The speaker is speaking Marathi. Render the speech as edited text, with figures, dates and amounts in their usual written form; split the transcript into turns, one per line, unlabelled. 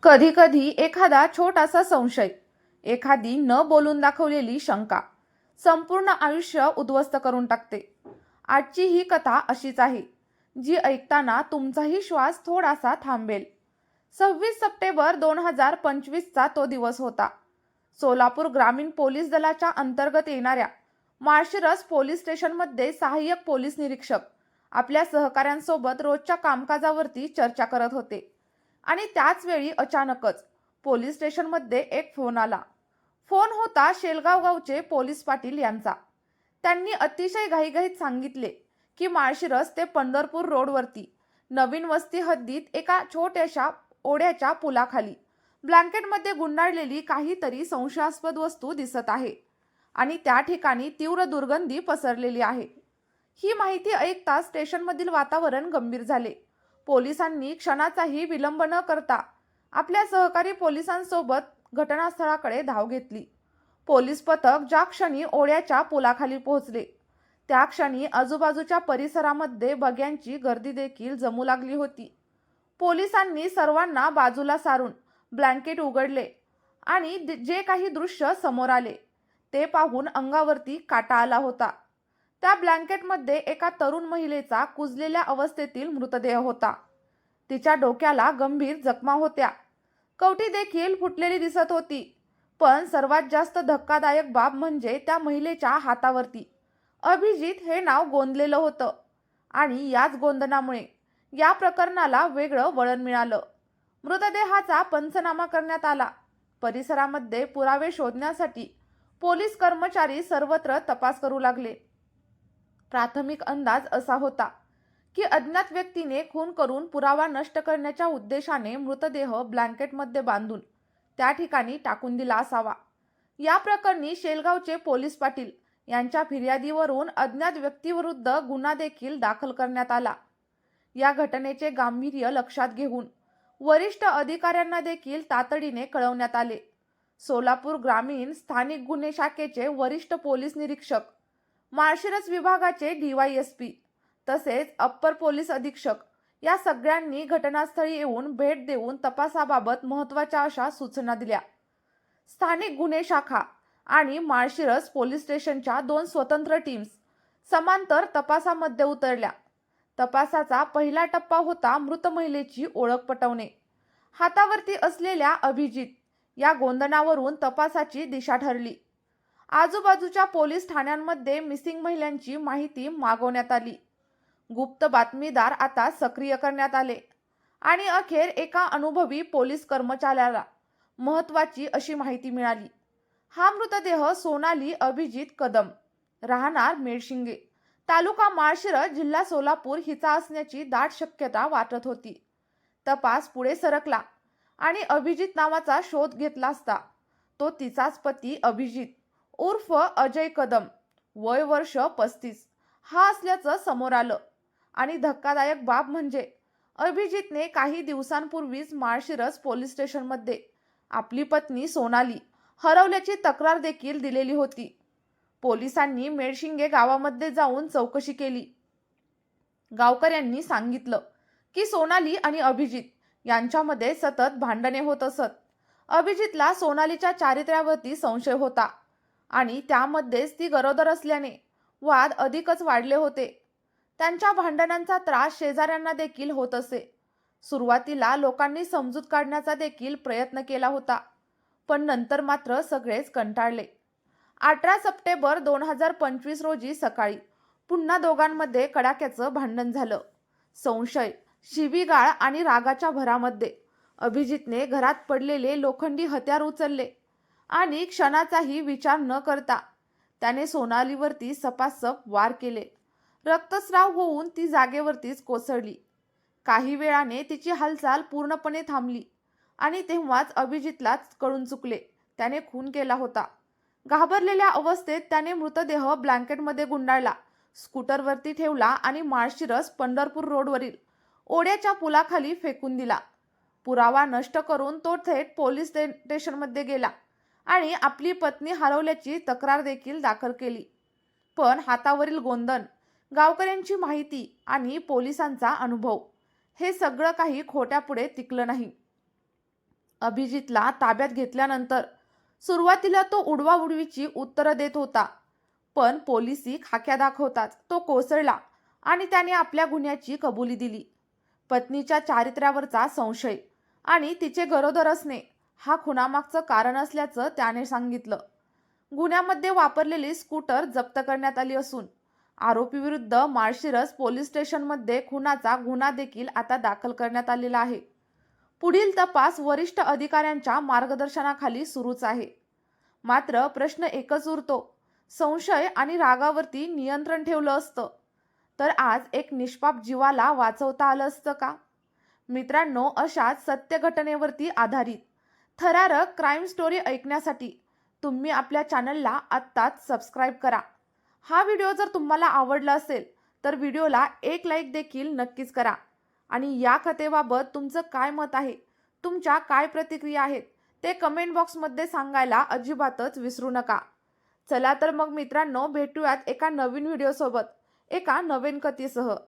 कधी कधी एखादा छोटासा संशय, एखादी न बोलून दाखवलेली शंका संपूर्ण आयुष्य उद्ध्वस्त करून टाकते. आजची ही कथा अशीच आहे, जी ऐकताना तुमचाही श्वास थोडासा थांबेल. 26 सप्टेंबर 2025चा तो दिवस होता. सोलापूर ग्रामीण पोलीस दलाच्या अंतर्गत येणाऱ्या माळशिरस पोलीस स्टेशनमध्ये सहाय्यक पोलीस निरीक्षक आपल्या सहकाऱ्यांसोबत रोजच्या कामकाजावरती चर्चा करत होते. आणि त्याच वेळी अचानकच पोलीस स्टेशनमध्ये एक फोन आला. फोन होता शेलगाव गावचे पोलीस पाटील यांचा. त्यांनी अतिशय घाईघाईत सांगितले की माळशिरस ते पंढरपूर रोडवरती नवीन वस्ती हद्दीत एका छोट्याशा ओढ्याच्या पुलाखाली ब्लँकेटमध्ये गुंडाळलेली काहीतरी संशयास्पद वस्तू दिसत आहे आणि त्या ठिकाणी तीव्र दुर्गंधी पसरलेली आहे. ही माहिती ऐकताच स्टेशनमधील वातावरण गंभीर झाले. पोलिसांनी क्षणाचाही विलंब न करता आपल्या सहकारी पोलिसांसोबत घटनास्थळाकडे धाव घेतली. पोलीस पथक ज्या क्षणी ओढ्याच्या पुलाखाली पोहोचले, त्या क्षणी आजूबाजूच्या परिसरामध्ये बघ्यांची गर्दी देखील जमू लागली होती. पोलिसांनी सर्वांना बाजूला सारून ब्लँकेट उघडले आणि जे काही दृश्य समोर आले ते पाहून अंगावरती काटा आला होता. त्या ब्लँकेटमध्ये एका तरुण महिलेचा कुजलेल्या अवस्थेतील मृतदेह होता. तिच्या डोक्याला गंभीर जखमा होत्या. कवटी देखील फुटलेली दिसत होती. पण सर्वात जास्त धक्कादायक बाब म्हणजे त्या महिलेच्या हातावरती अभिजित हे नाव गोंदलेलं होतं. आणि याच गोंधनामुळे या प्रकरणाला वेगळं वळण मिळालं. मृतदेहाचा पंचनामा करण्यात आला. परिसरामध्ये पुरावे शोधण्यासाठी पोलीस कर्मचारी सर्वत्र तपास करू लागले. प्राथमिक अंदाज असा होता की अज्ञात व्यक्तीने खून करून पुरावा नष्ट करण्याच्या उद्देशाने मृतदेह ब्लँकेटमध्ये बांधून त्या ठिकाणी टाकून दिला असावा. या प्रकरणी शेलगावचे पोलीस पाटील यांच्या फिर्यादीवरून अज्ञात व्यक्तीविरुद्ध गुन्हा देखील दाखल करण्यात आला. या घटनेचे गांभीर्य लक्षात घेऊन वरिष्ठ अधिकाऱ्यांना देखील तातडीने कळवण्यात आले. सोलापूर ग्रामीण स्थानिक गुन्हे शाखेचे वरिष्ठ पोलीस निरीक्षक, माळशिरस विभागाचे DYSP तसेच अप्पर पोलीस अधीक्षक या सगळ्यांनी घटनास्थळी येऊन भेट देऊन तपासाबाबत महत्त्वाच्या अशा सूचना दिल्या. स्थानिक गुन्हे शाखा आणि माळशिरस पोलीस स्टेशनच्या 2 स्वतंत्र टीम्स समांतर तपासामध्ये उतरल्या. तपासाचा पहिला टप्पा होता मृत महिलेची ओळख पटवणे. हातावरती असलेल्या अभिजित या गोंधनावरून तपासाची दिशा ठरली. आजूबाजूच्या पोलीस ठाण्यांमध्ये मिसिंग महिलांची माहिती मागवण्यात आली. गुप्त बातमीदार आता सक्रिय करण्यात आले आणि अखेर एका अनुभवी पोलीस कर्मचाऱ्याला महत्त्वाची अशी माहिती मिळाली. हा मृतदेह सोनाली अभिजित कदम, राहणार मेडशिंगे, तालुका माळशिरस, जिल्हा सोलापूर हिचा असण्याची दाट शक्यता वाटत होती. तपास पुढे सरकला आणि अभिजित नावाचा शोध घेतला असता तो तिचाच पती अभिजित उर्फ अजय कदम, वय वर्ष 35 हा असल्याचं समोर आलं. आणि धक्कादायक बाब म्हणजे अभिजितने काही दिवसांपूर्वीच माळशिरस पोलीस स्टेशनमध्ये आपली पत्नी सोनाली हरवल्याची तक्रार देखील दिलेली होती. पोलिसांनी मेडशिंगे गावामध्ये जाऊन चौकशी केली. गावकऱ्यांनी सांगितलं की सोनाली आणि अभिजित यांच्यामध्ये सतत भांडणे होत असत. अभिजितला सोनालीच्या चारित्र्यावरती संशय होता आणि त्यामध्येच ती गरोदर असल्याने वाद अधिकच वाढले होते. त्यांच्या भांडणांचा त्रास शेजाऱ्यांना देखील होत असे. सुरुवातीला लोकांनी समजूत काढण्याचा देखील प्रयत्न केला होता, पण नंतर मात्र सगळेच कंटाळले. 18 सप्टेंबर 2025 रोजी सकाळी पुन्हा दोघांमध्ये कडाक्याचं भांडण झालं. संशय, शिवीगाळ आणि रागाच्या भरामध्ये अभिजितने घरात पडलेले लोखंडी हत्यार उचलले आणि क्षणाचाही विचार न करता त्याने सोनालीवरती सपासप वार केले. रक्तस्राव होऊन ती जागेवरतीच कोसळली. काही वेळाने तिची हालचाल पूर्णपणे थांबली आणि तेव्हाच अभिजितलाच कळून चुकले त्याने खून केला होता. घाबरलेल्या अवस्थेत त्याने मृतदेह ब्लँकेटमध्ये गुंडाळला, स्कूटरवरती ठेवला आणि माळशिरस पंढरपूर रोडवरील ओढ्याच्या पुलाखाली फेकून दिला. पुरावा नष्ट करून तो थेट पोलीस स्टेशनमध्ये गेला आणि आपली पत्नी हरवल्याची तक्रार देखील दाखल केली. पण हातावरील गोंधन, गावकऱ्यांची माहिती आणि पोलिसांचा अनुभव हे सगळं काही खोट्यापुढे टिकलं नाही. अभिजितला ताब्यात घेतल्यानंतर सुरुवातीला तो उडवाउडवीची उत्तरं देत होता, पण पोलिसी खाक्या दाखवताच तो कोसळला आणि त्याने आपल्या गुन्ह्याची कबुली दिली. पत्नीच्या चारित्र्यावरचा संशय आणि तिचे गरोदर असणे हा खुनामागचं कारण असल्याचं त्याने सांगितलं. गुन्ह्यामध्ये वापरलेली स्कूटर जप्त करण्यात आली असून आरोपीविरुद्ध माळशिरस पोलीस स्टेशनमध्ये खुनाचा गुन्हा देखील आता दाखल करण्यात आलेला आहे. पुढील तपास वरिष्ठ अधिकाऱ्यांच्या मार्गदर्शनाखाली सुरूच आहे. मात्र प्रश्न एकच उरतो, संशय आणि रागावरती नियंत्रण ठेवलं असतं तर आज एक निष्पाप जीवाला वाचवता आलं असतं का? मित्रांनो, अशाच सत्य घटनेवरती आधारित थरारक क्राईम स्टोरी ऐकण्यासाठी तुम्ही आपल्या चॅनलला आत्ताच सबस्क्राईब करा. हा व्हिडिओ जर तुम्हाला आवडला असेल तर व्हिडिओला एक लाईक देखील नक्कीच करा. आणि या कथेबाबत तुमचं काय मत आहे, तुमच्या काय प्रतिक्रिया आहेत ते कमेंट बॉक्समध्ये सांगायला अजिबातच विसरू नका. चला तर मग मित्रांनो, भेटूयात एका नवीन व्हिडिओसोबत, एका नवीन कथेसह.